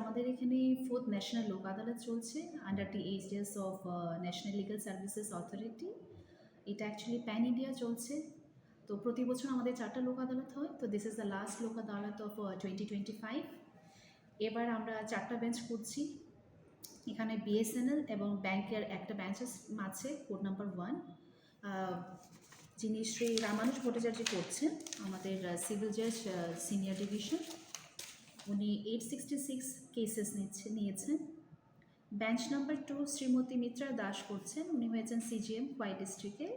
আমাদের এখানে 4th national লোক আদালত চলছে under the AGS of national legal services authority. এটা অ্যাকচুয়ালি প্যান ইন্ডিয়া চলছে। তো প্রতি বছর আমাদের 4টা লোক আদালত হয়। তো দিস ইজ দ্য লাস্ট লোক আদালত অফ 2025। এবার আমরা 4টা বেঞ্চ করছি। এখানে বিএসএনএল এবং ব্যাংকের একটা বেঞ্চ আছে, কোড নাম্বার 1, যিনি শ্রী রামানুজ ভট্টাচার্য করছেন, আমাদের সিভিল জাজ সিনিয়র ডিভিশন। উনি 866 কেসেস নিয়েছেন। বেঞ্চ নাম্বার 2 শ্রীমতী মিত্রা দাস করছেন, উনি হয়েছেন সিজিএম খোয়াই ডিস্ট্রিক্টে।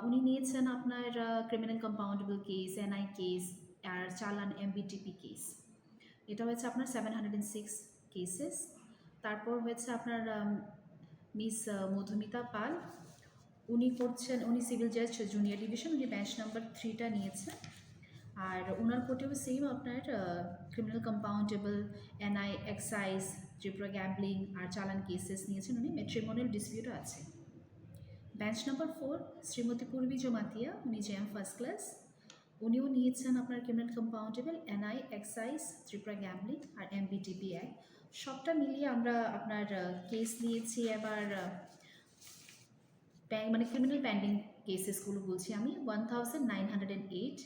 উনি নিয়েছেন আপনার criminal compoundable case, NI case আর চালান এমবিটিপি কেস। এটা হয়েছে আপনার 706 কেসেস। তারপর হয়েছে আপনার মিস মধুমিতা পাল, উনি সিভিল জাজ জুনিয়র ডিভিশন, উনি বেঞ্চ নাম্বার 3টা নিয়েছেন। আর ওনার কোর্টেও সেম আপনার criminal compoundable, NI, excise, Tripura gambling আর চালান কেসেস নিয়েছেন উনি। ম্যাট্রিমোনিয়াল ডিসপিউটও আছে। বেঞ্চ নাম্বার 4 শ্রীমতী পূর্বী জমাতিয়া, উনি জেএম ফার্স্ট ক্লাস, উনিও নিয়েছেন আপনার criminal compoundable, NI, excise, Tripura gambling আর এমবিটিপি অ্যাক্ট। সবটা মিলিয়ে আমরা আপনার কেস নিয়েছি। এবার মানে ক্রিমিনাল পেন্ডিং কেসেসগুলো বলছি আমি 1908।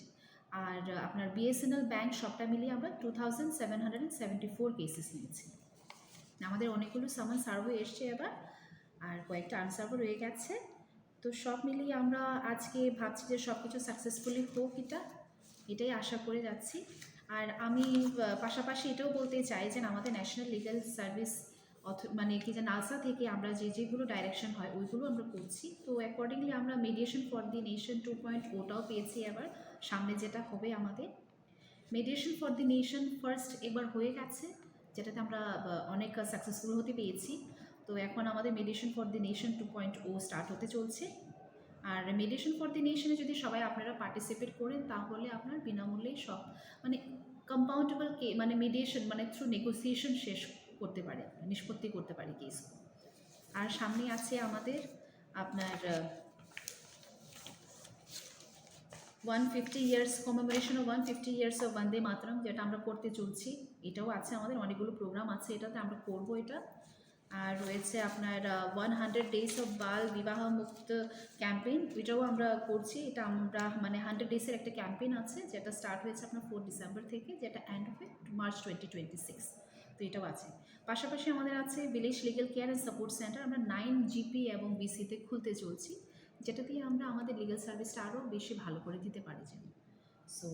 আর আপনার বিএসএনএল ব্যাংক সবটা মিলিয়ে আমরা 2774 কেসেস নিয়েছি। আমাদের অনেকগুলো সামান সার্ভ হয়ে এসছে এবার, আর কয়েকটা আনসার্ভও রয়ে গেছে। তো সব মিলিয়ে আমরা আজকে ভাবছি যে সব কিছু সাকসেসফুলি হোক, এটাই আশা করে যাচ্ছি। আর আমি পাশাপাশি এটাও বলতে চাই যে আমাদের ন্যাশনাল লিগ্যাল সার্ভিস মানে কি যে নালসা থেকে আমরা যেগুলো ডাইরেকশন হয় ওইগুলো আমরা করছি। তো অ্যাকর্ডিংলি আমরা মেডিয়েশন ফর দি নেশন 2.0টাও পেয়েছি। এবার সামনে যেটা হবে আমাদের mediation for the nation first এবার হয়ে গেছে, যেটাতে আমরা অনেক সাকসেসফুল হতে পেয়েছি। তো এখন আমাদের mediation for the nation 2.0 start হতে চলছে। আর মেডিয়েশন ফর দি নেশনে যদি সবাই আপনারা পার্টিসিপেট করেন তাহলে আপনার বিনামূল্যেই সব মানে কম্পাউন্ডেবল মানে মেডিয়েশন মানে থ্রু নেগোসিয়েশন শেষ করতে পারে, নিষ্পত্তি করতে পারে কেস। আর সামনে আছে আমাদের আপনার 150 years commemoration of 150 years of Vande Mataram, যেটা আমরা করতে চলছি। এটাও আছে আমাদের, অনেকগুলো প্রোগ্রাম আছে এটাতে, আমরা করবো এটা। আর রয়েছে আপনার 100 ডেজ অফ বাল বিবাহ মুক্ত ক্যাম্পেইন, এটাও আমরা করছি। এটা আমরা মানে 100 ডেজের একটা ক্যাম্পেইন আছে, যেটা স্টার্ট হয়েছে আপনার 4 ডিসেম্বর থেকে, যেটা এন্ড হবে মার্চ 2026। তো এটাও আছে। পাশাপাশি আমাদের আছে village legal care and support centre, আমরা 9 জিপি এবং বিসিতে খুলতে চলছি, যেটা দিয়ে আমরা আমাদের লিগ্যাল সার্ভিসটা আরও বেশি ভালো করে দিতে পারি যেন। সো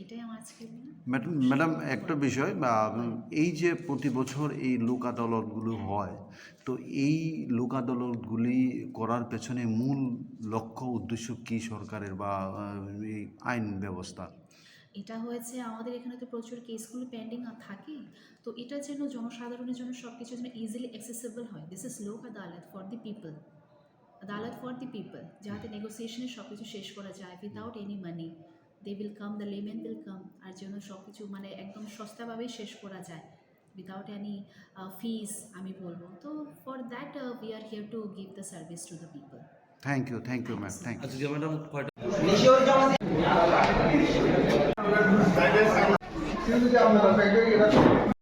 এটাই আমার আজকে। ম্যাডাম একটা বিষয়, এই যে প্রতি বছর এই লোক আদালতগুলো হয়, তো এই লোক আদালতগুলি করার পেছনে মূল লক্ষ্য উদ্দেশ্য কি সরকারের বা এই আইন ব্যবস্থা? এটা হয়েছে আমাদের এখানে তো প্রচুর কেসগুলো পেন্ডিং থাকে, তো এটা যেন জনসাধারণের জন্য সব কিছু যেন ইজিলি অ্যাক্সেসেবল হয়। This is Lok Adalat for the people, Adalat for the people, যাতে নেগোসিয়েশনে সব কিছু শেষ করা যায় without any money. They will come, the layman will come, আর যেন সব কিছু মানে একদম সস্তাভাবেই শেষ করা যায় উইদাউট এনি ফিস আমি বলবো। তো for that we are here to give the service to the people. Thank you ma'am, thank you. আজকে ম্যাডাম